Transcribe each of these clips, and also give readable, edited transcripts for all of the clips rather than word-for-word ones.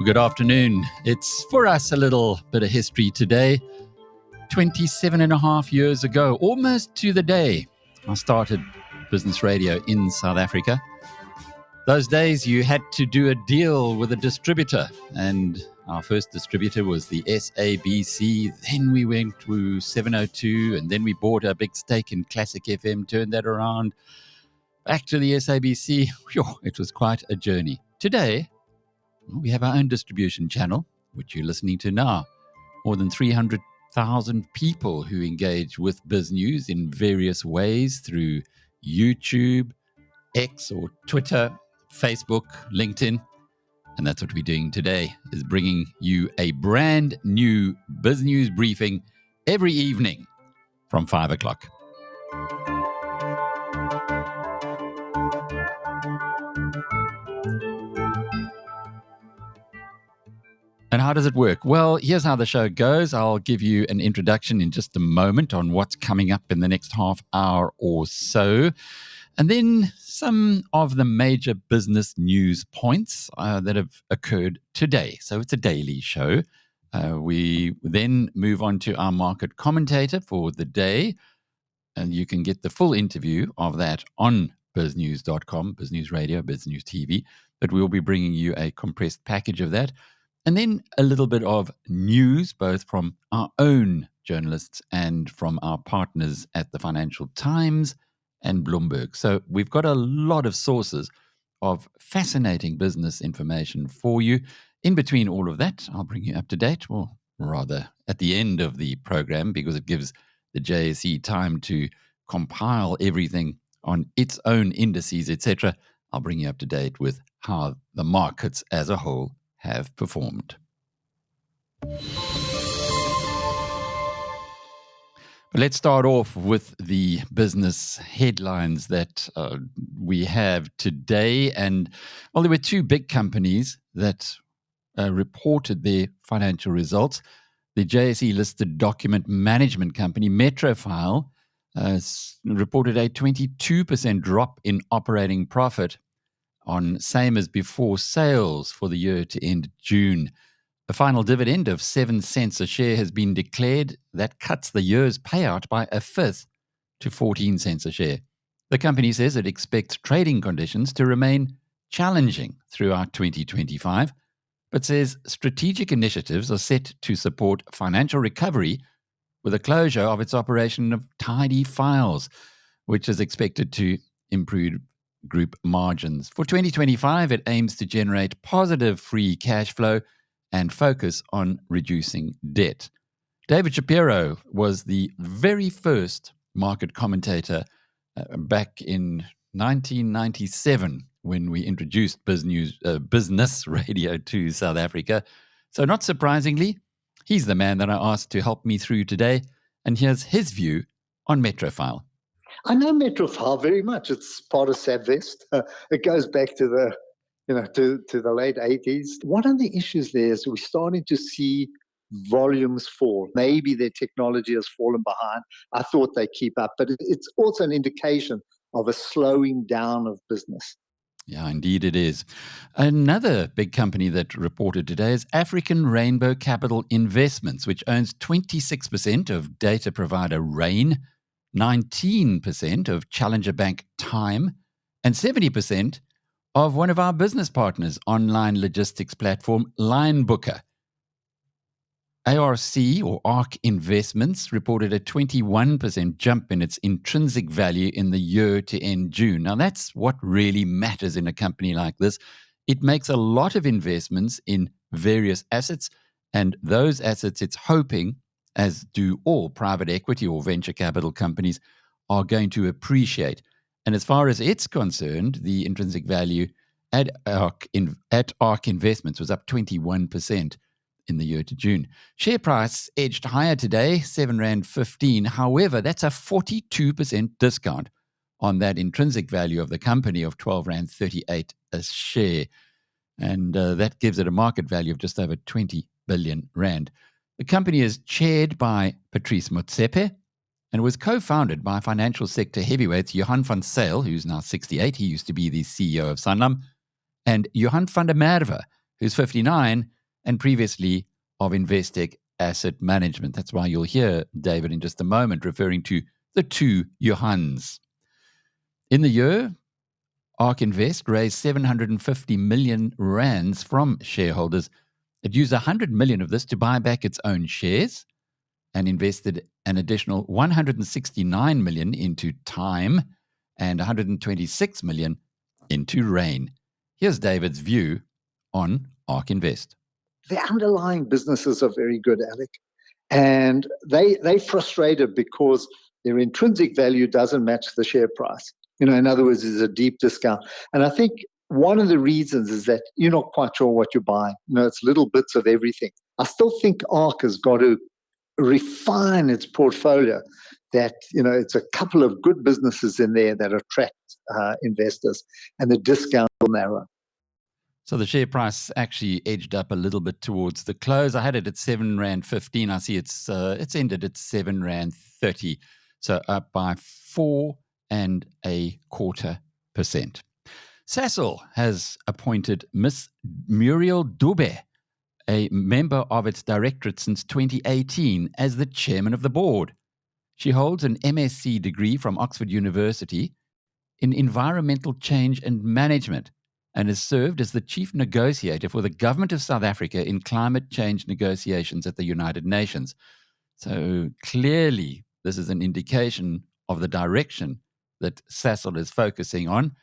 Good afternoon. It's for us a little bit of history today. 27 and a half years ago, almost to the day, I started business radio in South Africa. Those days you had to do a deal with a distributor, and our first distributor was the SABC. Then we went to 702, and then we bought a big stake in Classic FM, turned that around, back to the SABC. Whew, it was quite a journey. Today, we have our own distribution channel, which you're listening to now. More than 300,000 people who engage with BizNews in various ways through YouTube, X or Twitter, Facebook, LinkedIn. And that's what we're doing today, is bringing you a brand new BizNews briefing every evening from 5 o'clock. And how does it work? Well, here's how the show goes. I'll give you an introduction in just a moment on what's coming up in the next half hour or so. And then some of the major business news points that have occurred today. So it's a daily show. We then move on to our market commentator for the day. And you can get the full interview of that on biznews.com, BizNews Radio, BizNews TV. But we'll be bringing you a compressed package of that. And then a little bit of news, both from our own journalists and from our partners at the Financial Times and Bloomberg. So we've got a lot of sources of fascinating business information for you. In between all of that, I'll bring you up to date, or rather at the end of the program, because it gives the JSE time to compile everything on its own indices, etc. I'll bring you up to date with how the markets as a whole have performed. But let's start off with the business headlines that we have today. And well, there were two big companies that reported their financial results. The JSE-listed document management company, Metrofile, reported a 22% drop in operating profit on same as before sales for the year to end June. A final dividend of 7 cents a share has been declared. That cuts the year's payout by a fifth to 14 cents a share. The company says it expects trading conditions to remain challenging throughout 2025, but says strategic initiatives are set to support financial recovery with a closure of its operation of Tidy Files, which is expected to improve group margins. For 2025, it aims to generate positive free cash flow and focus on reducing debt. David Shapiro was the very first market commentator back in 1997 when we introduced Business Radio to South Africa. So not surprisingly, he's the man that I asked to help me through today, and here's his view on Metrofile. I know Metrofile very much. It's part of Savvest. It goes back to the, to the late 80s. One of the issues there is we're starting to see volumes fall. Maybe their technology has fallen behind. I thought they keep up, but it's also an indication of a slowing down of business. Yeah, indeed it is. Another big company that reported today is African Rainbow Capital Investments, which owns 26% of data provider Rain, 19% of Challenger Bank Time, and 70% of one of our business partners' online logistics platform, Linebooker. ARC or ARC Investments reported a 21% jump in its intrinsic value in the year to end June. Now, that's what really matters in a company like this. It makes a lot of investments in various assets, and those assets it's hoping, as do all private equity or venture capital companies, are going to appreciate. And as far as it's concerned, the intrinsic value at ARC Investments was up 21% in the year to June. Share price edged higher today, R7.15. However, that's a 42% discount on that intrinsic value of the company of R12.38 a share. And that gives it a market value of just over 20 billion rand. The company is chaired by Patrice Motsepe and was co-founded by financial sector heavyweights Johan van Zyl, who's now 68, he used to be the CEO of Sanlam, and Johan van der Merwe, who's 59, and previously of Investec Asset Management. That's why you'll hear David in just a moment referring to the two Johans. In the year, ARK Invest raised 750 million rands from shareholders. It used 100 million of this to buy back its own shares and invested an additional 169 million into time and 126 million into rain. Here's David's view on ARK Invest. The underlying businesses are very good, Alec. And they frustrated because their intrinsic value doesn't match the share price. In other words, there's a deep discount. And I think one of the reasons is that you're not quite sure what you're buying. It's little bits of everything. I still think ARK has got to refine its portfolio, that it's a couple of good businesses in there that attract investors, and the discount will narrow. So the share price actually edged up a little bit towards the close. I had it at R7.15. I see it's ended at R7.30, so up by 4.25%. Sasol has appointed Miss Muriel Dube, a member of its directorate since 2018, as the chairman of the board. She holds an MSc degree from Oxford University in environmental change and management and has served as the chief negotiator for the government of South Africa in climate change negotiations at the United Nations. So clearly, this is an indication of the direction that Sasol is focusing on.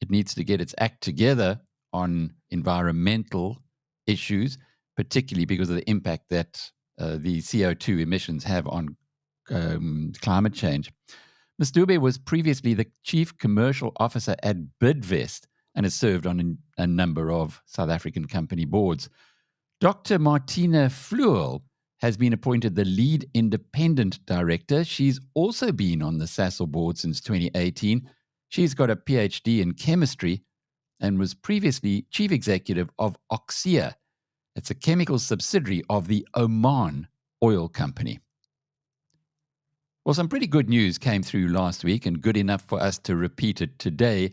It needs to get its act together on environmental issues, particularly because of the impact that the CO2 emissions have on climate change. Ms. Dube was previously the chief commercial officer at Bidvest and has served on a number of South African company boards. Dr. Martina Fluel has been appointed the lead independent director. She's also been on the Sasol board since 2018. She's got a PhD in chemistry and was previously chief executive of Oxia. It's a chemical subsidiary of the Oman Oil Company. Well, some pretty good news came through last week, and good enough for us to repeat it today.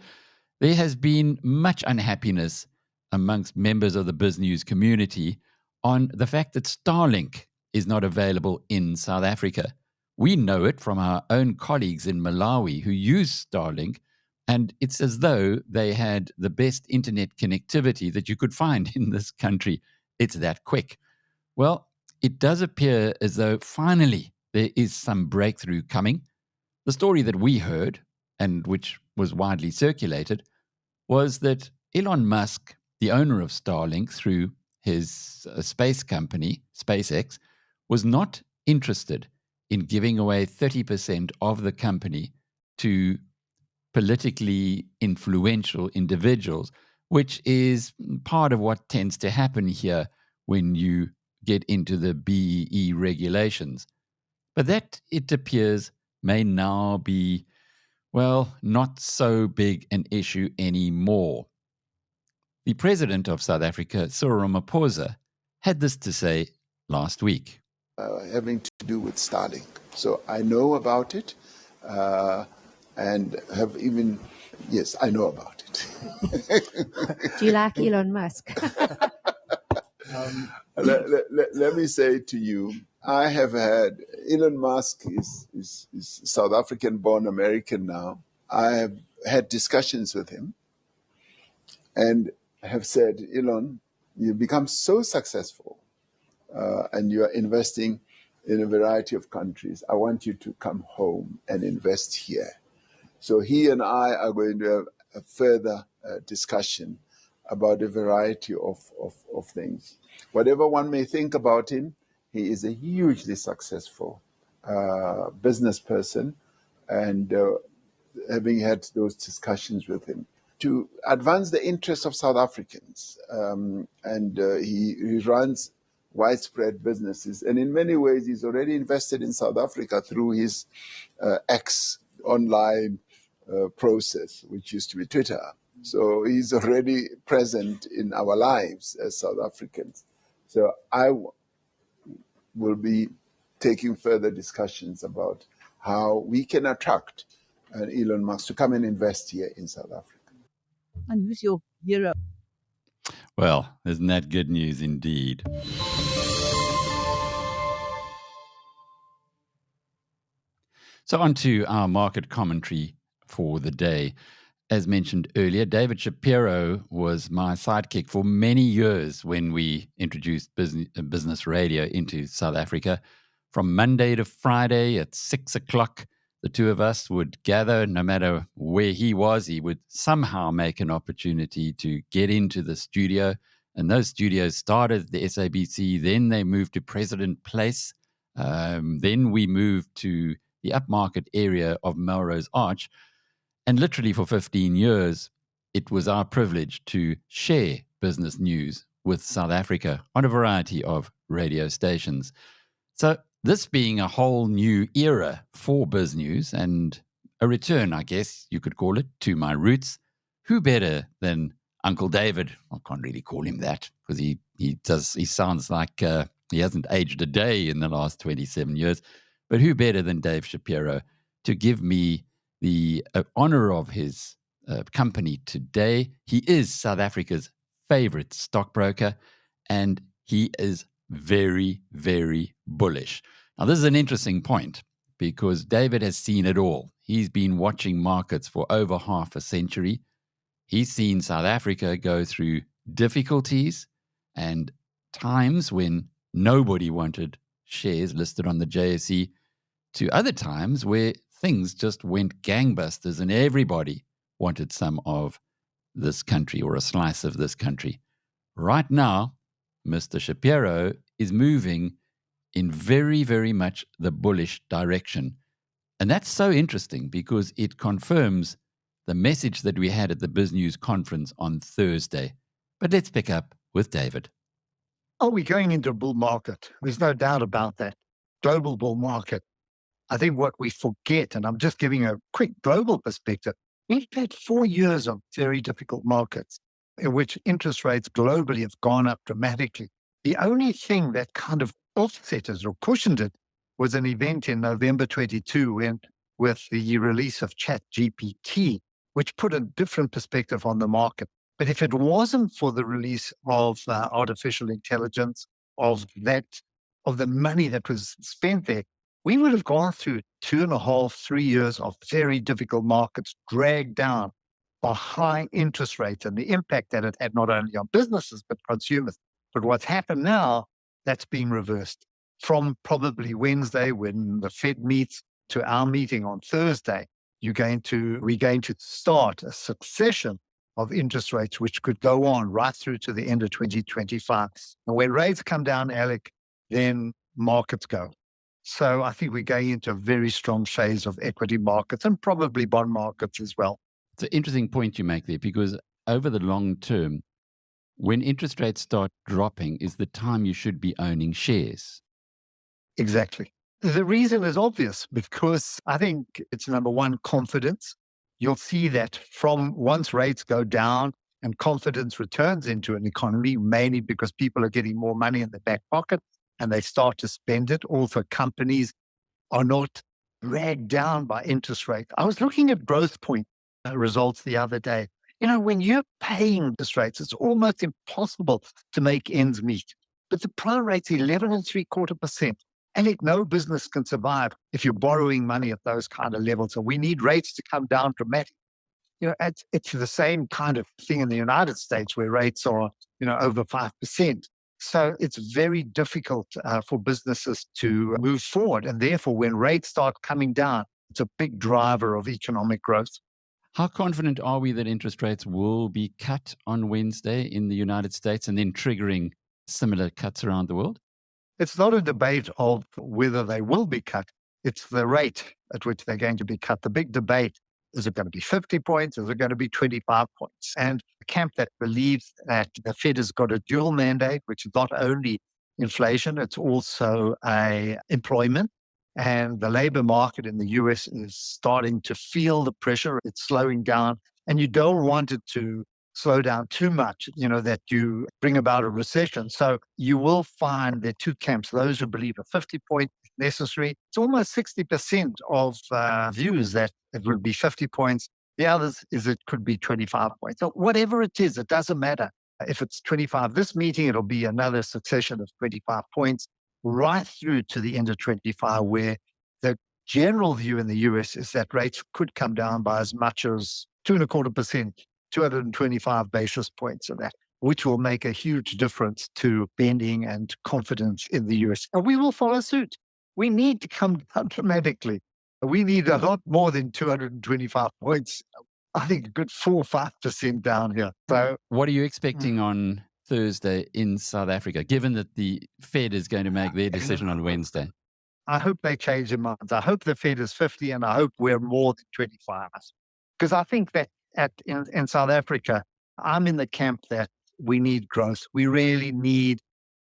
There has been much unhappiness amongst members of the BizNews community on the fact that Starlink is not available in South Africa. We know it from our own colleagues in Malawi who use Starlink, and it's as though they had the best internet connectivity that you could find in this country. It's that quick. Well, it does appear as though finally there is some breakthrough coming. The story that we heard, and which was widely circulated, was that Elon Musk, the owner of Starlink through his space company, SpaceX, was not interested in giving away 30% of the company to politically influential individuals, which is part of what tends to happen here when you get into the BEE regulations. But that, it appears, may now be, well, not so big an issue anymore. The president of South Africa, Cyril, had this to say last week. Having to do with Starlink. So I know about it and have even, yes, I know about it. Do you like Elon Musk? Let me say to you, I have had, Elon Musk is South African born American now. I have had discussions with him and have said, Elon, you've become so successful and you are investing in a variety of countries. I want you to come home and invest here. So he and I are going to have a further discussion about a variety of things. Whatever one may think about him, he is a hugely successful business person, and having had those discussions with him to advance the interests of South Africans. He runs widespread businesses, and in many ways he's already invested in South Africa through his X online process, which used to be Twitter. So he's already present in our lives as South Africans. So I will be taking further discussions about how we can attract Elon Musk to come and invest here in South Africa. And who's your hero? Well, isn't that good news indeed? So on to our market commentary for the day. As mentioned earlier, David Shapiro was my sidekick for many years when we introduced business radio into South Africa. From Monday to Friday at 6 o'clock, the two of us would gather. No matter where he was, he would somehow make an opportunity to get into the studio. And those studios started at the SABC. Then they moved to President Place. Then we moved to the upmarket area of Melrose Arch. And literally for 15 years, it was our privilege to share business news with South Africa on a variety of radio stations. So this being a whole new era for BizNews and a return, I guess you could call it, to my roots, who better than Uncle David? I can't really call him that because he sounds like he hasn't aged a day in the last 27 years. But who better than Dave Shapiro to give me the honor of his company today? He is South Africa's favorite stockbroker, and he is very, very bullish. Now, this is an interesting point because David has seen it all. He's been watching markets for over half a century. He's seen South Africa go through difficulties and times when nobody wanted shares listed on the JSE, to other times where things just went gangbusters and everybody wanted some of this country or a slice of this country. Right now, Mr. Shapiro is moving in very, very much the bullish direction. And that's so interesting because it confirms the message that we had at the BizNews conference on Thursday. But let's pick up with David. Are we going into a bull market? There's no doubt about that. Global bull market. I think what we forget, and I'm just giving a quick global perspective, we've had 4 years of very difficult markets in which interest rates globally have gone up dramatically. The only thing that kind of offset it or cushioned it was an event in November 22 with the release of ChatGPT, which put a different perspective on the market. But if it wasn't for the release of artificial intelligence, of the money that was spent there, we would have gone through 2.5, 3 years of very difficult markets, dragged down by high interest rates and the impact that it had not only on businesses, but consumers. But what's happened now, that's been reversed. From probably Wednesday when the Fed meets to our meeting on Thursday, we're going to start a succession of interest rates, which could go on right through to the end of 2025. And when rates come down, Alec, then markets go. So I think we're going into a very strong phase of equity markets and probably bond markets as well. It's an interesting point you make there because over the long term, when interest rates start dropping is the time you should be owning shares. Exactly. The reason is obvious because I think it's number one, confidence. You'll see that from once rates go down and confidence returns into an economy, mainly because people are getting more money in their back pocket and they start to spend it. Also, companies are not dragged down by interest rates. I was looking at Growth Point results the other day. You know, when you're paying interest rates, it's almost impossible to make ends meet. But the prime rate's 11.75%. And no business can survive if you're borrowing money at those kind of levels. So we need rates to come down dramatically. You know, it's the same kind of thing in the United States where rates are, over 5%. So it's very difficult for businesses to move forward. And therefore, when rates start coming down, it's a big driver of economic growth. How confident are we that interest rates will be cut on Wednesday in the United States and then triggering similar cuts around the world? It's not a debate of whether they will be cut. It's the rate at which they're going to be cut. The big debate, is it going to be 50 points? Is it going to be 25 points? And the camp that believes that the Fed has got a dual mandate, which is not only inflation, it's also employment. And the labor market in the US is starting to feel the pressure. It's slowing down. And you don't want it to slow down too much, that you bring about a recession. So you will find there are two camps. Those who believe a 50-point is necessary. It's almost 60% of views that it would be 50 points. The others is it could be 25 points. So whatever it is, it doesn't matter. If it's 25 this meeting, it'll be another succession of 25 points right through to the end of 25, where the general view in the US is that rates could come down by as much as 2.25%, 225 basis points of that, which will make a huge difference to spending and confidence in the US. And we will follow suit. We need to come down dramatically. We need a lot more than 225 points. I think a good 4 or 5% down here. So, what are you expecting on Thursday in South Africa, given that the Fed is going to make their decision on Wednesday? I hope they change their minds. I hope the Fed is 50, and I hope we're more than 25. Because I think that in South Africa, I'm in the camp that we need growth. We really need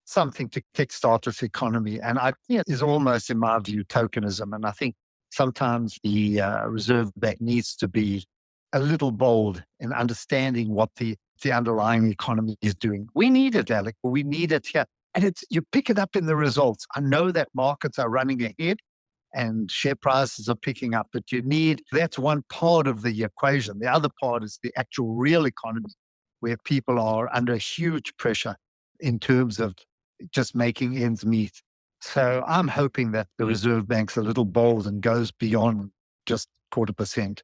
something to kickstart this economy. And I think it is almost, in my view, tokenism. And I think sometimes the Reserve Bank needs to be a little bold in understanding what the underlying economy is doing. We need it, Alec. We need it here. And you pick it up in the results. I know that markets are running ahead and share prices are picking up, but that's one part of the equation. The other part is the actual real economy, where people are under huge pressure in terms of just making ends meet. So I'm hoping that the Reserve Bank's a little bold and goes beyond just 0.25%.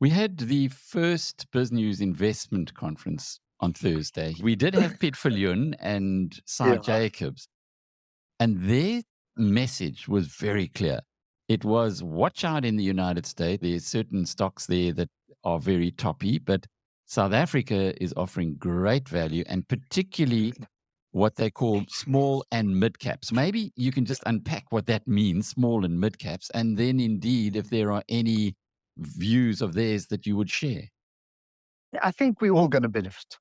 We had the first BizNews investment conference on Thursday. We did have Piet Viljoen and Cy Jacobs, and their message was very clear. It was, watch out in the United States. There's certain stocks there that are very toppy, but South Africa is offering great value, and particularly what they call small and mid caps. Maybe you can just unpack what that means, small and mid caps, and then indeed, if there are any views of theirs that you would share. I think we're all going to benefit.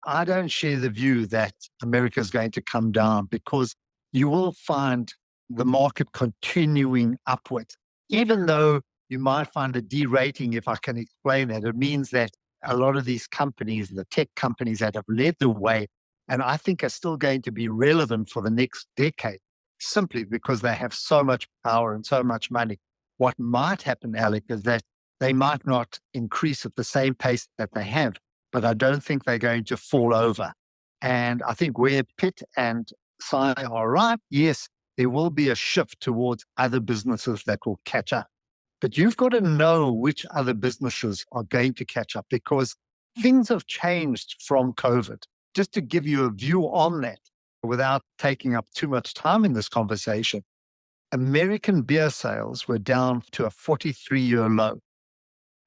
I don't share the view that America is going to come down, because you will find the market continuing upward. Even though you might find a derating, if I can explain that, it means that a lot of these companies, the tech companies that have led the way, and I think are still going to be relevant for the next decade, simply because they have so much power and so much money. What might happen, Alec, is that they might not increase at the same pace that they have, but I don't think they're going to fall over. And I think where Pitt and Cy are right, yes, there will be a shift towards other businesses that will catch up. But you've got to know which other businesses are going to catch up, because things have changed from COVID. Just to give you a view on that, without taking up too much time in this conversation, American beer sales were down to a 43-year low.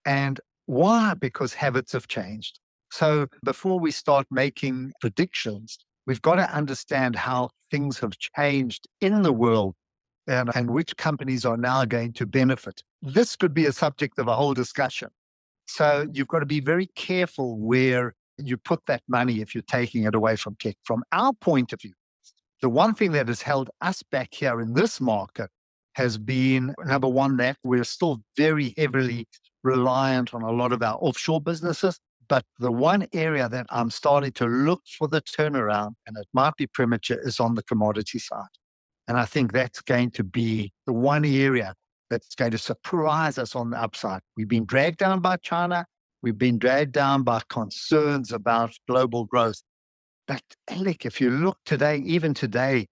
And why? Because habits have changed. So before we start making predictions, we've got to understand how things have changed in the world and which companies are now going to benefit. This could be a subject of a whole discussion. So you've got to be very careful where you put that money if you're taking it away from tech. From our point of view, the one thing that has held us back here in this market has been, number one, that we're still very heavily reliant on a lot of our offshore businesses. But the one area that I'm starting to look for the turnaround, and it might be premature, is on the commodity side. And I think that's going to be the one area that's going to surprise us on the upside. We've been dragged down by China. We've been dragged down by concerns about global growth. But Alec, if you look today, even today,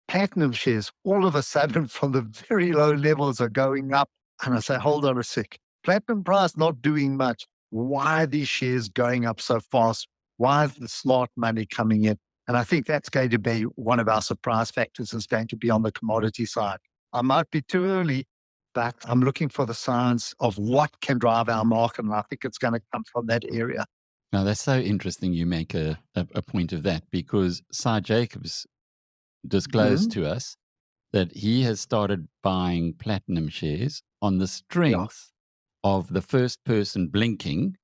platinum shares all of a sudden from the very low levels are going up. And I say, hold on a sec. Platinum price not doing much. Why are these shares going up so fast? Why is the smart money coming in? And I think that's going to be one of our surprise factors, is going to be on the commodity side. I might be too early, but I'm looking for the signs of what can drive our market. And I think it's going to come from that area. Now, that's so interesting you make a point of that, because Cy Jacobs disclosed to us that he has started buying platinum shares on the strength of the first person blinking,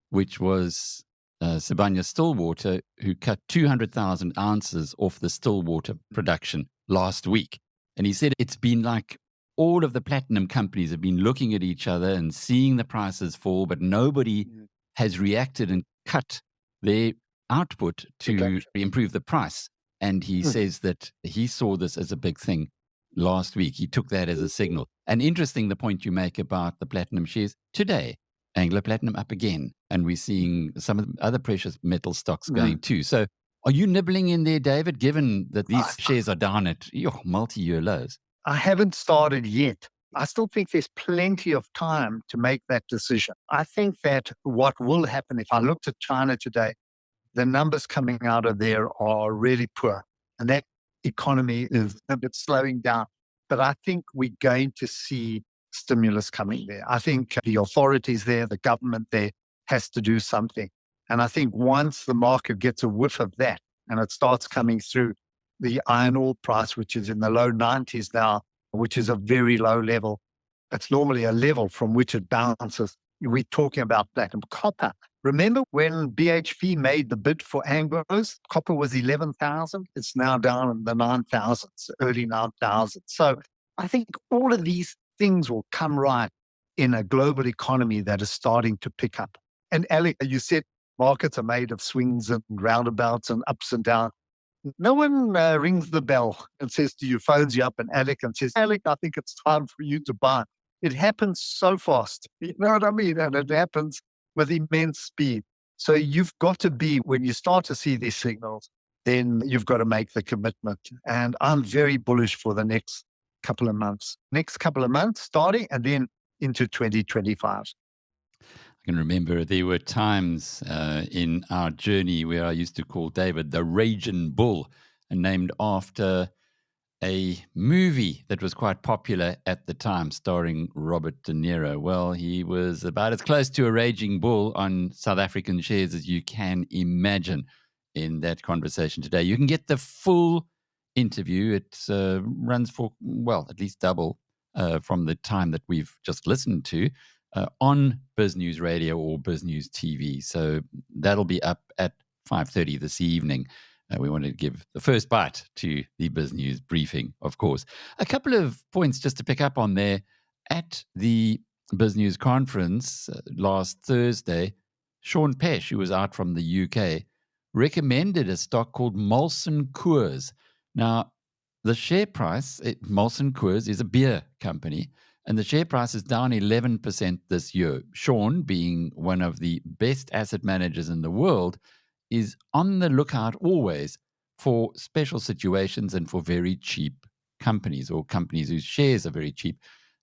which was Sibanye-Stillwater, who cut 200,000 ounces off the Stillwater production last week. And he said it's been like all of the platinum companies have been looking at each other and seeing the prices fall, but nobody has reacted and cut their output to improve the price. And he says that he saw this as a big thing last week. He took that as a signal. And interesting, the point you make about the platinum shares today. Anglo Platinum up again. And we're seeing some of the other precious metal stocks going too. So are you nibbling in there, David, given that these shares are down at multi-year lows? I haven't started yet. I still think there's plenty of time to make that decision. I think that what will happen, if I looked at China today, the numbers coming out of there are really poor. And that economy is a bit slowing down. But I think we're going to see stimulus coming there. I think the authorities there, the government there has to do something. And I think once the market gets a whiff of that and it starts coming through, the iron ore price, which is in the low 90s now, which is a very low level, it's normally a level from which it bounces. We're talking about platinum. Copper. Remember when BHP made the bid for Anglos? Copper was 11,000. It's now down in the 9,000s, early 9,000s. So I think all of these things will come right in a global economy that is starting to pick up. And Alec, you said markets are made of swings and roundabouts and ups and downs. No one rings the bell and says to you, phones you up and Alec and says, Alec, I think it's time for you to buy. It happens so fast. You know what I mean? And it happens with immense speed. So you've got to be, when you start to see these signals, then you've got to make the commitment. And I'm very bullish for the next couple of months. Next couple of months starting and then into 2025. I can remember there were times in our journey where I used to call David the Raging Bull, and named after a movie that was quite popular at the time, starring Robert De Niro. Well, he was about as close to a raging bull on South African shares as you can imagine in that conversation today. You can get the full interview. It runs for, well, at least double from the time that we've just listened to on BizNews Radio or BizNews TV. So that'll be up at 5:30 this evening. We wanted to give the first bite to the BizNews briefing, of course. A couple of points just to pick up on there. At the BizNews conference last Thursday, Sean Pesh, who was out from the UK, recommended a stock called Molson Coors. Now, the share price, Molson Coors is a beer company, and the share price is down 11% this year. Sean, being one of the best asset managers in the world, is on the lookout always for special situations and for very cheap companies or companies whose shares are very cheap.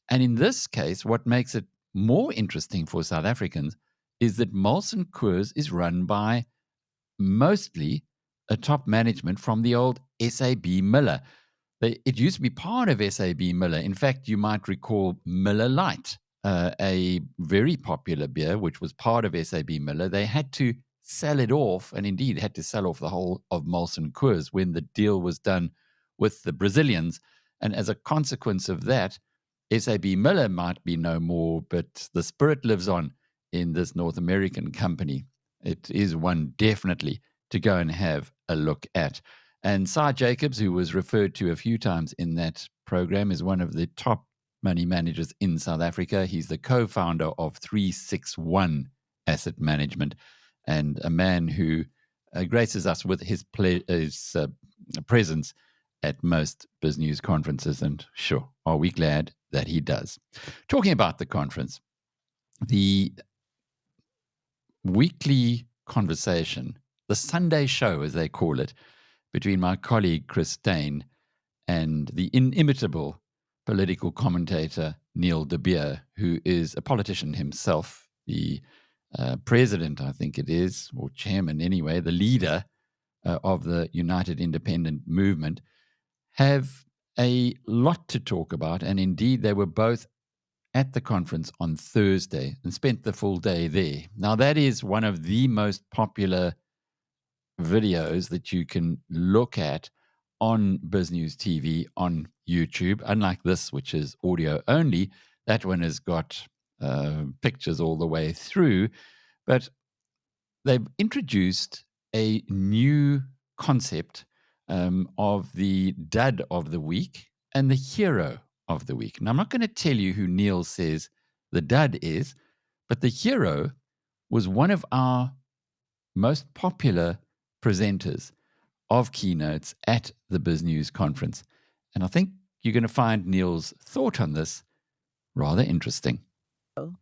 And in this case, what makes it more interesting for South Africans is that Molson Coors is run by mostly a top management from the old SAB Miller. It used to be part of SAB Miller. In fact, you might recall Miller Lite, a very popular beer, which was part of SAB Miller. They had to sell it off, and indeed had to sell off the whole of Molson Coors when the deal was done with the Brazilians. And as a consequence of that, SAB Miller might be no more, but the spirit lives on in this North American company. It is one definitely to go and have a look at. And Cy Jacobs, who was referred to a few times in that program, is one of the top money managers in South Africa. He's the co-founder of 361 Asset Management, and a man who graces us with his presence at most BizNews conferences. And sure, are we glad that he does. Talking about the conference, the weekly conversation, the Sunday show, as they call it, between my colleague Chris Dane and the inimitable political commentator Neil de Beer, who is a politician himself, the president, I think it is, or chairman anyway, the leader of the United Independent Movement, have a lot to talk about. And indeed, they were both at the conference on Thursday and spent the full day there. Now, that is one of the most popular videos that you can look at on BizNews TV on YouTube. Unlike this, which is audio only, that one has got pictures all the way through. But they've introduced a new concept of the dud of the week and the hero of the week. Now, I'm not going to tell you who Neil says the dud is, but the hero was one of our most popular presenters of keynotes at the BizNews conference. And I think you're going to find Neil's thought on this rather interesting.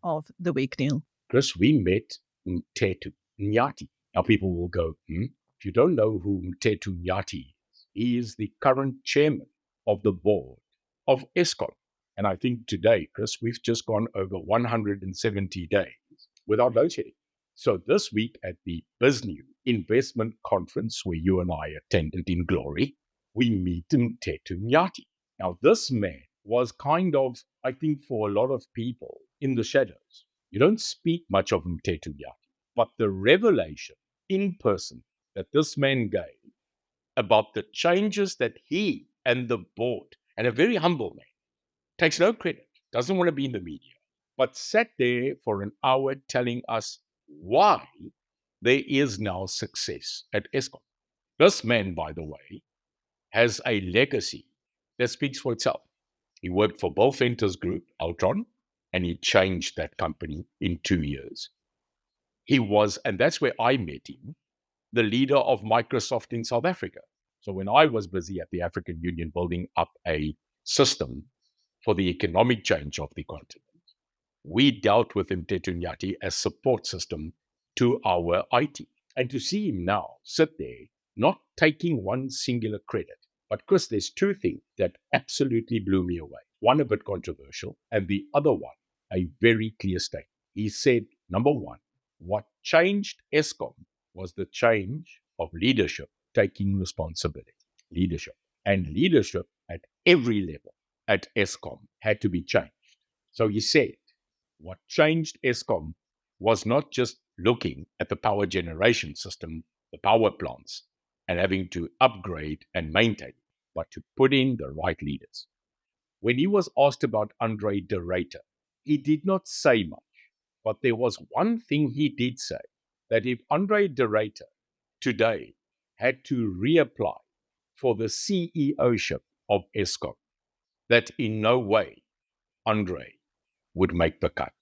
Of the week, Neil. Chris, we met Mteto Nyati. Now people will go, if you don't know who Mteto Nyati is, he is the current chairman of the board of Eskom. And I think today, Chris, we've just gone over 170 days without load shedding. So this week at the BizNews Investment Conference, where you and I attended in glory, we meet Mteto Nyati. Now, this man was kind of, I think, for a lot of people in the shadows. You don't speak much of Mteto Nyati, but the revelation in person that this man gave about the changes that he and the board, and a very humble man, takes no credit, doesn't want to be in the media, but sat there for an hour telling us why there is now success at Eskom. This man, by the way, has a legacy that speaks for itself. He worked for Bill Venter's group, Altron, and he changed that company in 2 years. He was, and that's where I met him, the leader of Microsoft in South Africa. So when I was busy at the African Union building up a system for the economic change of the continent, we dealt with Mteto Nyati as support system to our IT. And to see him now sit there, not taking one singular credit. But Chris, there's two things that absolutely blew me away. One a bit controversial, and the other one a very clear statement. He said, number one, what changed Eskom was the change of leadership taking responsibility. Leadership. And leadership at every level at Eskom had to be changed. So he said, what changed Eskom was not just looking at the power generation system, the power plants, and having to upgrade and maintain, but to put in the right leaders. When he was asked about Andre de Ruyter, he did not say much, but there was one thing he did say, that if Andre de Ruyter today had to reapply for the CEO-ship of Eskom, that in no way Andre would make the cut.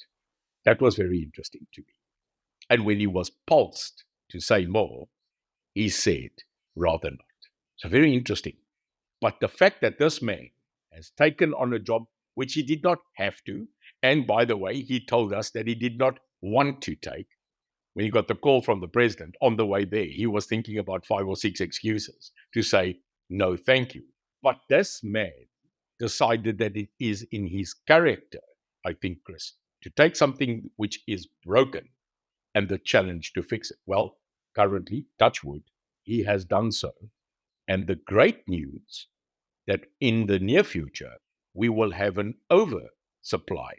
That was very interesting to me. And when he was pulsed to say more, he said, rather not. So very interesting. But the fact that this man has taken on a job which he did not have to, and by the way, he told us that he did not want to take. When he got the call from the president on the way there, he was thinking about 5 or 6 excuses to say, no, thank you. But this man decided that it is in his character, I think, Chris, to take something which is broken and the challenge to fix it. Well, currently, touch wood, he has done so. And the great news that in the near future, we will have an oversupply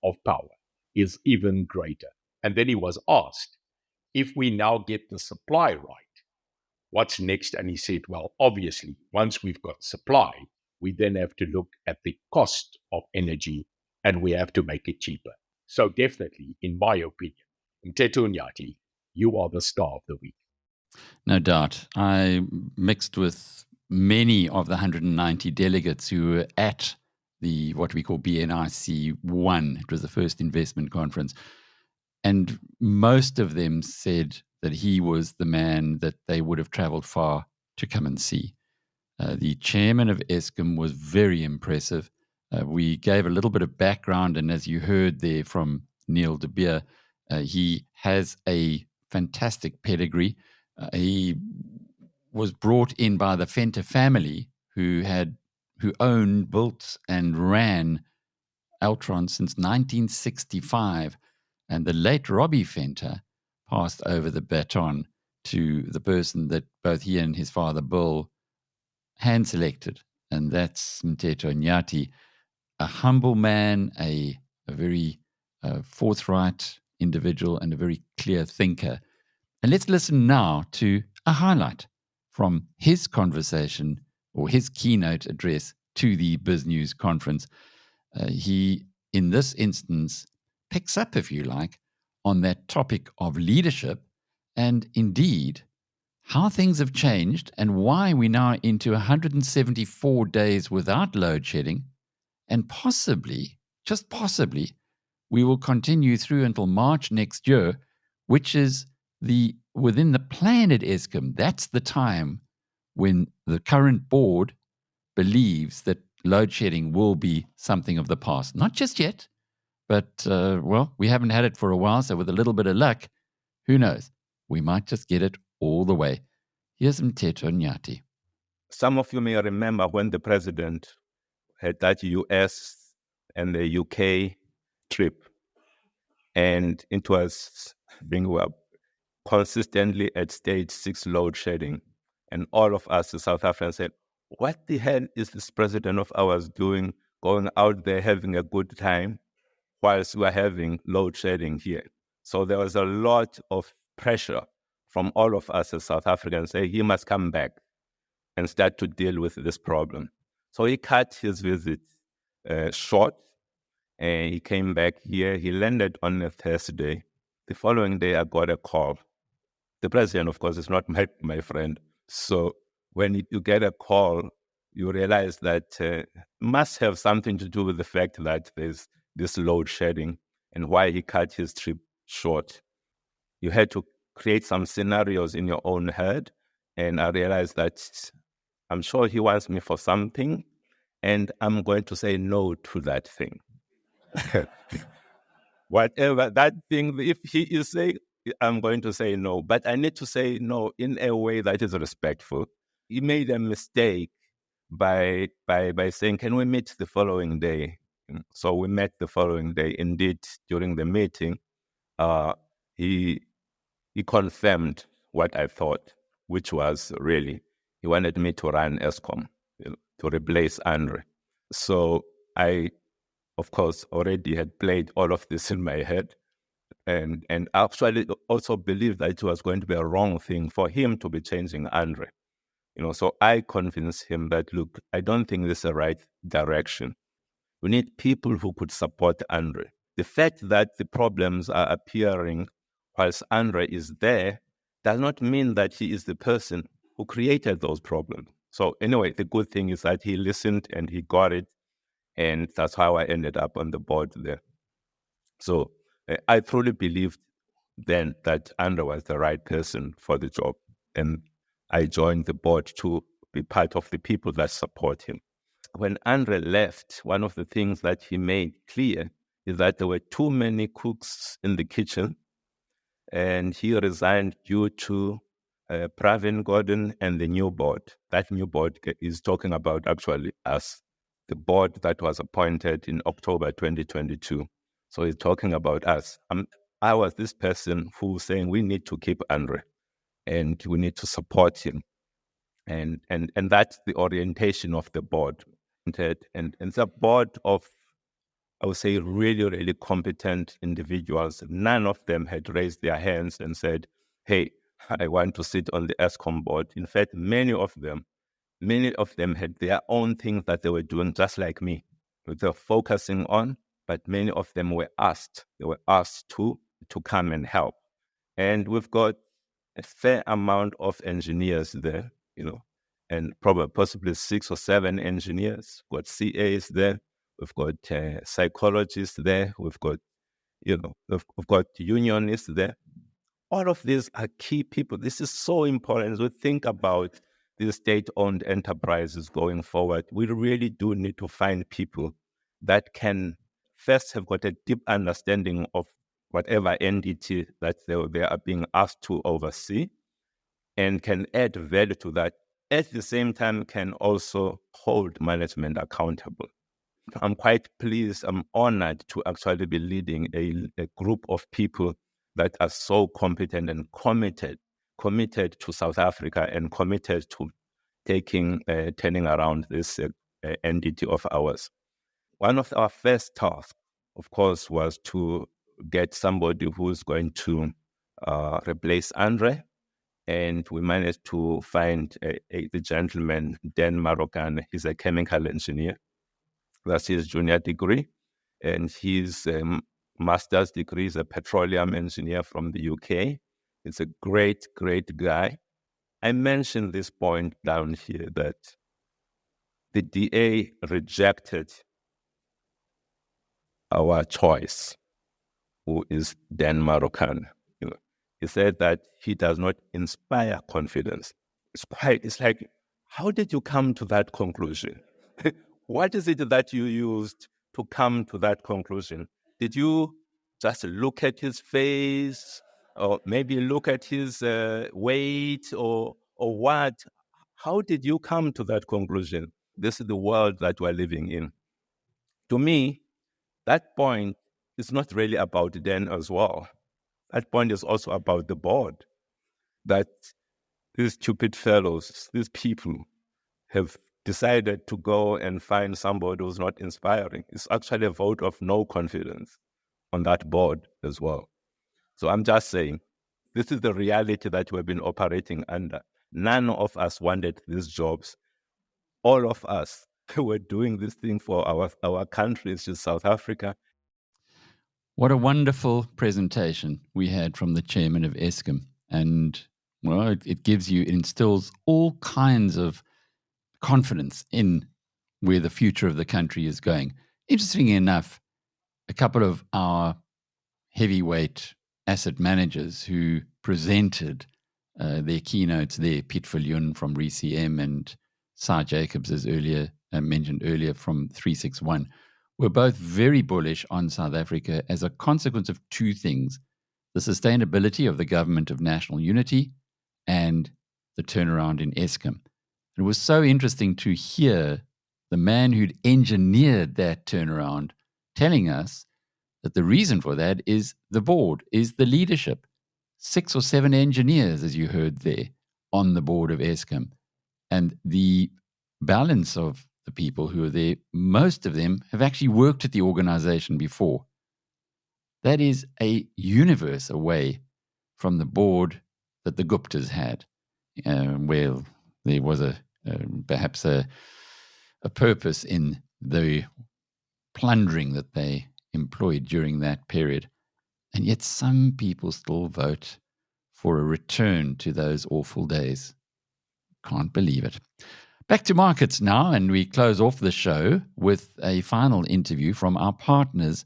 of power is even greater. And then he was asked, if we now get the supply right, what's next? And he said, well, obviously, once we've got supply, we then have to look at the cost of energy and we have to make it cheaper. So definitely, in my opinion, Mteto Nyati, you are the star of the week. No doubt. I mixed with many of the 190 delegates who were at the what we call BNIC 1. It was the first investment conference. And most of them said that he was the man that they would have traveled far to come and see. The chairman of Eskom was very impressive. We gave a little bit of background, and as you heard there from Neil de Beer, he has a fantastic pedigree. He was brought in by the Venter family, who owned, built, and ran Altron since 1965. And the late Robbie Venter passed over the baton to the person that both he and his father, Bill, hand-selected, and that's Mteto Nyati, a humble man, a very forthright individual, and a very clear thinker. And let's listen now to a highlight from his conversation or his keynote address to the BizNews conference. He, in this instance, picks up, if you like, on that topic of leadership and indeed how things have changed and why we're now into 174 days without load shedding, and possibly, just possibly, we will continue through until March next year, which is within the plan at Eskom. That's the time when the current board believes that load shedding will be something of the past. Not just yet, But, well, we haven't had it for a while, so with a little bit of luck, who knows? We might just get it all the way. Here's Mteto Nyati. Some of you may remember when the president had that US and the UK trip, and it was being consistently at stage 6 load shedding. And all of us in South Africa said, what the hell is this president of ours doing, going out there having a good time whilst we're having load shedding here? So there was a lot of pressure from all of us as South Africans saying he must come back and start to deal with this problem. So he cut his visit short, and he came back here. He landed on a Thursday. The following day, I got a call. The president, of course, is not my friend. So when you get a call, you realize that must have something to do with the fact that there's this load shedding and why he cut his trip short. You had to create some scenarios in your own head, and I realized that I'm sure he wants me for something, and I'm going to say no to that thing. Whatever that thing, if he is saying, I'm going to say no. But I need to say no in a way that is respectful. He made a mistake by saying, can we meet the following day? So we met the following day. Indeed, during the meeting, he confirmed what I thought, which was really, he wanted me to run Eskom, to replace Andre. So I, of course, already had played all of this in my head, and actually also believed that it was going to be a wrong thing for him to be changing Andre. So I convinced him that, look, I don't think this is the right direction. We need people who could support Andre. The fact that the problems are appearing whilst Andre is there does not mean that he is the person who created those problems. So anyway, the good thing is that he listened and he got it, and that's how I ended up on the board there. So I truly believed then that Andre was the right person for the job, and I joined the board to be part of the people that support him. When Andre left, one of the things that he made clear is that there were too many cooks in the kitchen, and he resigned due to Pravin Gordon and the new board. That new board is talking about actually us, the board that was appointed in October 2022. So he's talking about us. I was this person who was saying we need to keep Andre and we need to support him. And that's the orientation of the board. And it's a board of, I would say, really, really competent individuals. None of them had raised their hands and said, hey, I want to sit on the Eskom board. In fact, many of them had their own things that they were doing, just like me, which they're focusing on, but many of them were asked. They were asked to come and help. And we've got a fair amount of engineers there, and probably possibly 6 or 7 engineers. We've got CAs there. We've got psychologists there. We've got, we've got unionists there. All of these are key people. This is so important as we think about these state-owned enterprises going forward. We really do need to find people that can first have got a deep understanding of whatever entity that they are being asked to oversee, and can add value to that. At the same time, can also hold management accountable. I'm quite pleased, I'm honored to actually be leading a group of people that are so competent and committed to South Africa and committed to turning around this entity of ours. One of our first tasks, of course, was to get somebody who's going to replace Andre. And we managed to find the gentleman, Dan Marokane. He's a chemical engineer. That's his junior degree. And his master's degree is a petroleum engineer from the UK. It's a great, great guy. I mentioned this point down here that the DA rejected our choice, who is Dan Marokane. He said that he does not inspire confidence. It's like, how did you come to that conclusion? What is it that you used to come to that conclusion? Did you just look at his face, or maybe look at his weight, or what? How did you come to that conclusion? This is the world that we're living in. To me, that point is not really about them as well. That point is also about the board, that these stupid fellows, these people, have decided to go and find somebody who's not inspiring. It's actually a vote of no confidence on that board as well. So I'm just saying, this is the reality that we've been operating under. None of us wanted these jobs. All of us were doing this thing for our country, it's just South Africa. What a wonderful presentation we had from the chairman of Eskom. And, well, it instills all kinds of confidence in where the future of the country is going. Interestingly enough, a couple of our heavyweight asset managers who presented their keynotes there, Piet Viljoen from RCM and Cy Jacobs, as mentioned earlier, from 361, were both very bullish on South Africa as a consequence of two things: the sustainability of the government of national unity and the turnaround in Eskom. It was so interesting to hear the man who'd engineered that turnaround telling us that the reason for that is the board, is the leadership. 6 or 7 engineers, as you heard there, on the board of Eskom. And the balance of the people who are there, most of them have actually worked at the organization before. That is a universe away from the board that the Guptas had, where there was perhaps a purpose in the plundering that they employed during that period. And yet some people still vote for a return to those awful days. Can't believe it. Back to markets now, and we close off the show with a final interview from our partners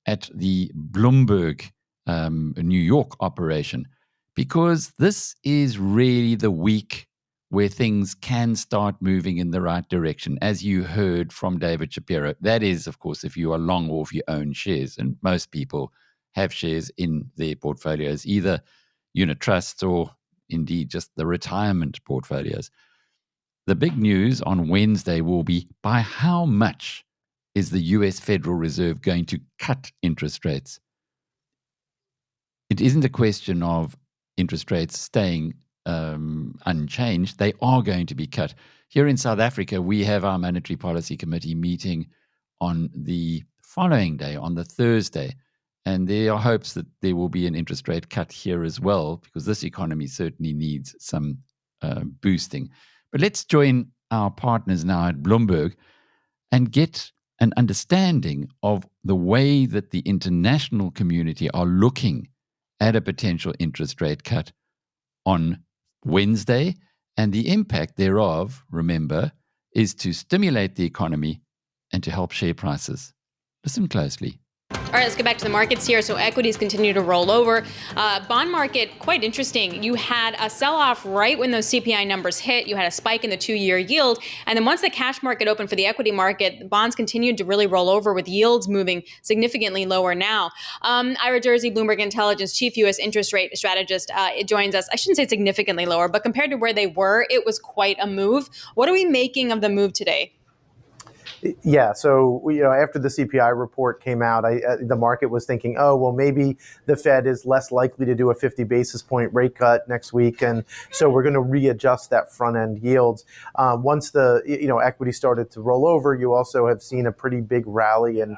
at the Bloomberg New York operation, because this is really the week where things can start moving in the right direction, as you heard from David Shapiro. That is, of course, if you are long or if you own shares, and most people have shares in their portfolios, either unit trusts or indeed just the retirement portfolios. The big news on Wednesday will be by how much is the US Federal Reserve going to cut interest rates. It isn't a question of interest rates staying unchanged. They are going to be cut. Here in South Africa, we have our Monetary Policy Committee meeting on the following day, on the Thursday. And there are hopes that there will be an interest rate cut here as well, because this economy certainly needs some boosting. But let's join our partners now at Bloomberg and get an understanding of the way that the international community are looking at a potential interest rate cut on Wednesday, and the impact thereof, remember, is to stimulate the economy and to help share prices. Listen closely. All right, let's get back to the markets here. So equities continue to roll over. Bond market, quite interesting. You had a sell-off right when those CPI numbers hit. You had a spike in the 2-year yield. And then once the cash market opened for the equity market, bonds continued to really roll over, with yields moving significantly lower now. Ira Jersey, Bloomberg Intelligence chief U.S. interest rate strategist, it joins us. I shouldn't say significantly lower, but compared to where they were, it was quite a move. What are we making of the move today? Yeah, so after the CPI report came out, the market was thinking, oh, well, maybe the Fed is less likely to do a 50 basis point rate cut next week, and so we're going to readjust that front end yields. Once the equity started to roll over, you also have seen a pretty big rally in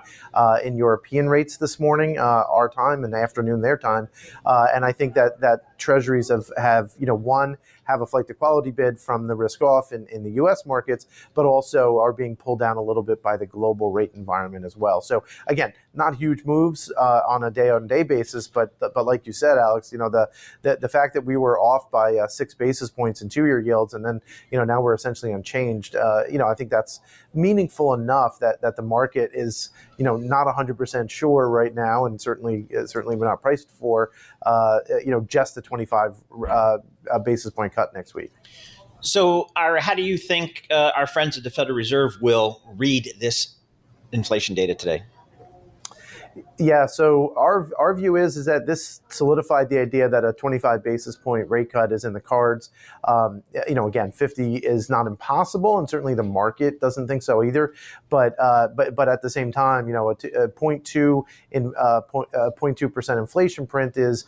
European rates this morning, our time, and afternoon their time, and I think that treasuries have have a flight to quality bid from the risk off in the U.S. markets, but also are being pulled down a little bit by the global rate environment as well. So again, not huge moves on a day-on-day basis, but like you said, Alex, the fact that we were off by 6 basis points in 2-year yields, and then now we're essentially unchanged. I think that's meaningful enough that the market is not 100% sure right now, and certainly we're not priced for just the 25 basis point cut next week. So, Ira, how do you think our friends at the Federal Reserve will read this inflation data today? Yeah, so our view is that this solidified the idea that a 25 basis point rate cut is in the cards. Again, 50 is not impossible, and certainly the market doesn't think so either. But at the same time, a 0.2% inflation print is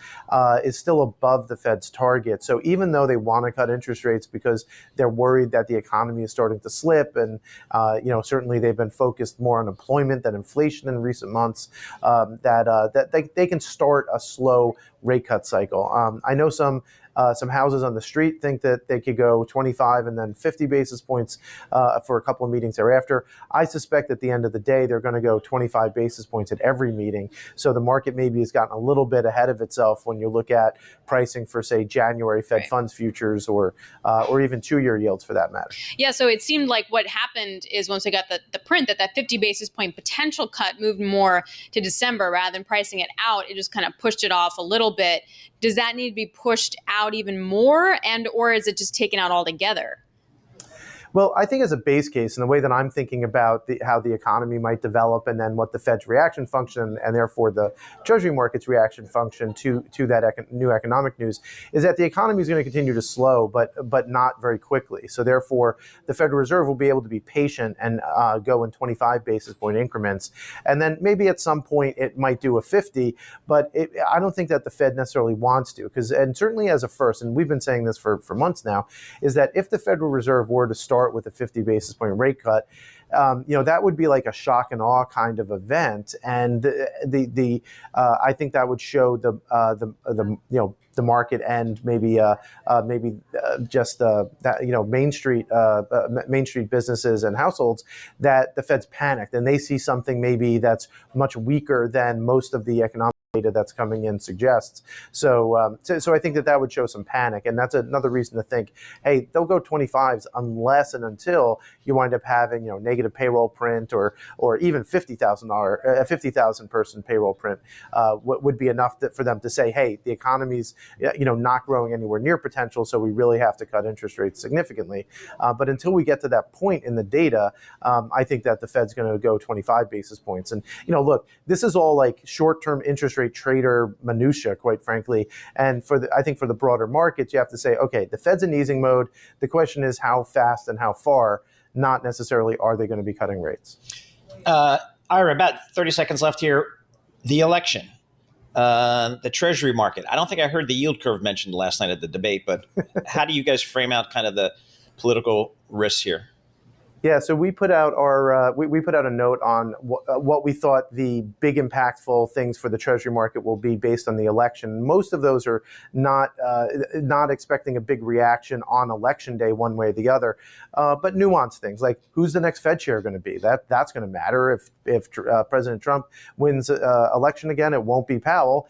still above the Fed's target. So even though they want to cut interest rates because they're worried that the economy is starting to slip, and certainly they've been focused more on employment than inflation in recent months. That they can start a slow rate cut cycle. I know some houses on the street think that they could go 25 and then 50 basis points for a couple of meetings thereafter. I suspect at the end of the day, they're going to go 25 basis points at every meeting. So the market maybe has gotten a little bit ahead of itself when you look at pricing for, say, January Fed funds futures or even 2-year yields for that matter. Yeah, so it seemed like what happened is once we got the print that 50 basis point potential cut moved more to December rather than pricing it out. It just kind of pushed it off a little bit. Does that need to be pushed out even more, or is it just taken out altogether? Well, I think as a base case, and the way that I'm thinking about how the economy might develop, and then what the Fed's reaction function, and therefore the Treasury market's reaction function to that new economic news, is that the economy is going to continue to slow, but not very quickly. So therefore, the Federal Reserve will be able to be patient and go in 25 basis point increments, and then maybe at some point it might do a 50. But I don't think that the Fed necessarily wants to, and certainly as a first, and we've been saying this for months now, is that if the Federal Reserve were to start with a 50 basis point rate cut, that would be like a shock and awe kind of event, and I think that would show the market and maybe just Main Street businesses and households that the Fed's panicked and they see something maybe that's much weaker than most of the economic data that's coming in suggests. So I think that would show some panic, and that's another reason to think, hey, they'll go 25s unless and until you wind up having negative payroll print or even $50,000 person payroll print would be enough for them to say, hey, the economy's not growing anywhere near potential, so we really have to cut interest rates significantly. But until we get to that point in the data, I think that the Fed's going to go 25 basis points. And look, this is all like short-term interest rate trader minutia, quite frankly. And I think for the broader markets, you have to say, okay, the Fed's in easing mode. The question is how fast and how far, not necessarily are they going to be cutting rates. Ira, about 30 seconds left here. The election, the Treasury market. I don't think I heard the yield curve mentioned last night at the debate, but how do you guys frame out kind of the political risks here? Yeah, so we put out we put out a note on what we thought the big impactful things for the Treasury market will be based on the election. Most of those are not expecting a big reaction on election day one way or the other, but nuanced things like who's the next Fed chair going to be. That's going to matter. If President Trump wins election again, it won't be Powell.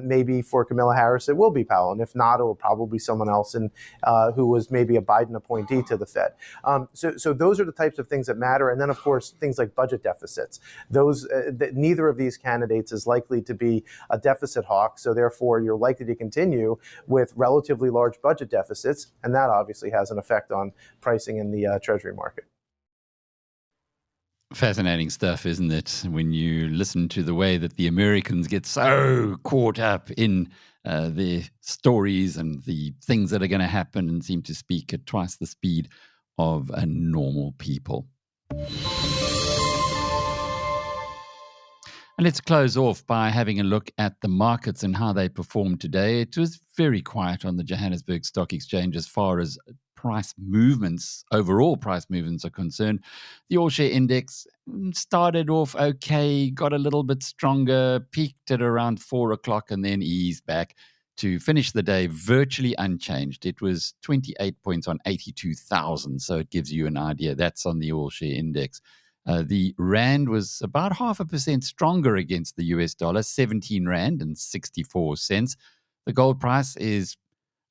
Maybe for Kamala Harris, it will be Powell, and if not, it will probably be someone else who was maybe a Biden appointee to the Fed. So those are the types of things that matter. And then, of course, things like budget deficits. Those neither of these candidates is likely to be a deficit hawk. So therefore, you're likely to continue with relatively large budget deficits. And that obviously has an effect on pricing in the Treasury market. Fascinating stuff, isn't it? When you listen to the way that the Americans get so caught up in their stories and the things that are going to happen and seem to speak at twice the speed of a normal people. And let's close off by having a look at the markets and how they performed today. It was very quiet on the Johannesburg Stock Exchange as far as price movements, overall price movements are concerned. The all-share index started off okay, got a little bit stronger, peaked at around 4 o'clock and then eased back to finish the day virtually unchanged. It was 28 points on 82,000, so it gives you an idea. That's on the all-share index. The rand was about 0.5% stronger against the US dollar, 17 rand and 64 cents. The gold price is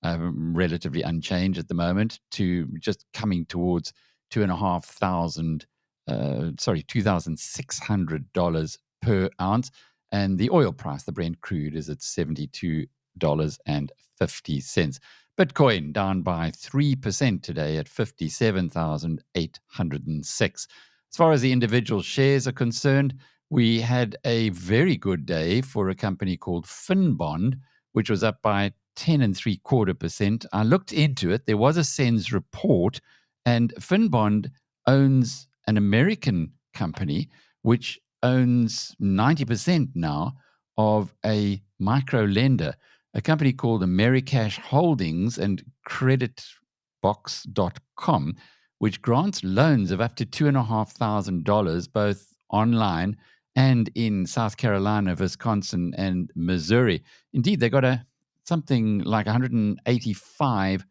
relatively unchanged at the moment, to just coming towards $2,600 per ounce. And the oil price, the Brent crude, is at $72.50. Bitcoin down by 3% today at 57,806. As far as the individual shares are concerned, we had a very good day for a company called Finbond, which was up by 10.75%. I looked into it. There was a SENS report, and Finbond owns an American company which owns 90% now of a micro lender, a company called Americash Holdings and creditbox.com, which grants loans of up to $2,500 both online and in South Carolina, Wisconsin, and Missouri. Indeed, they got something like 185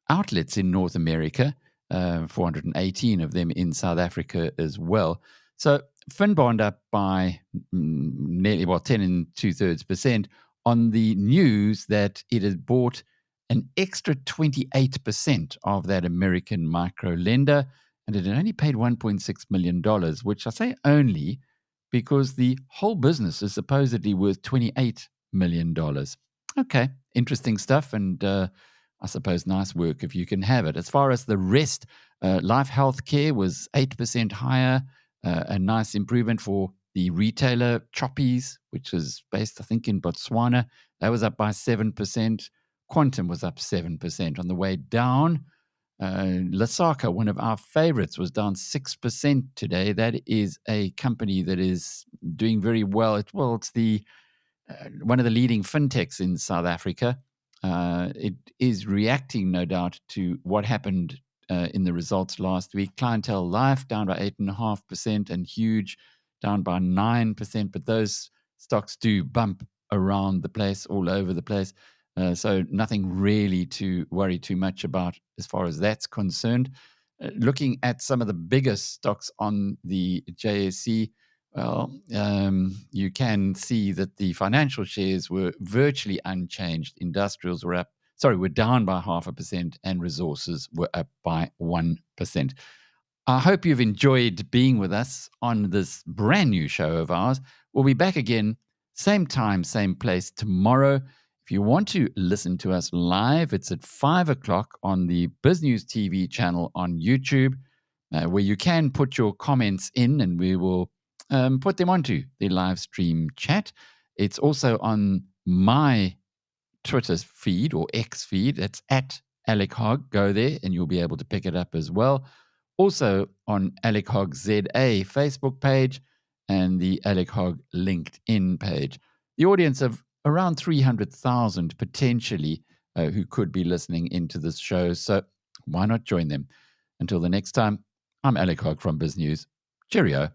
outlets in North America, 418 of them in South Africa as well. So Finbond up by nearly 10 2/3% on the news that it has bought an extra 28% of that American micro lender, and it had only paid $1.6 million, which I say only because the whole business is supposedly worth $28 million. Okay, interesting stuff, and I suppose nice work if you can have it. As far as the rest, Life Healthcare was 8% higher, a nice improvement for the retailer Choppies, which is based, I think, in Botswana. That was up by 7%. Quantum was up 7%. On the way down, Lasaka, one of our favorites, was down 6% today. That is a company that is doing very well. It's the one of the leading fintechs in South Africa. It is reacting, no doubt, to what happened in the results last week. Clientele Life down by 8.5% and Huge down by 9%. But those stocks do bump around the place, all over the place. So nothing really to worry too much about as far as that's concerned. Looking at some of the biggest stocks on the JSE, well, you can see that the financial shares were virtually unchanged. Industrials were down by 0.5%, and resources were up by 1%. I hope you've enjoyed being with us on this brand new show of ours. We'll be back again, same time, same place tomorrow. If you want to listen to us live, it's at 5 o'clock on the BizNews TV channel on YouTube, where you can put your comments in and we will put them onto the live stream chat. It's also on my Twitter feed or X feed. That's at Alec Hogg. Go there and you'll be able to pick it up as well. Also on Alec Hogg ZA Facebook page and the Alec Hogg LinkedIn page. The audience of around 300,000 potentially who could be listening into this show. So why not join them? Until the next time, I'm Alec Hogg from BizNews. Cheerio.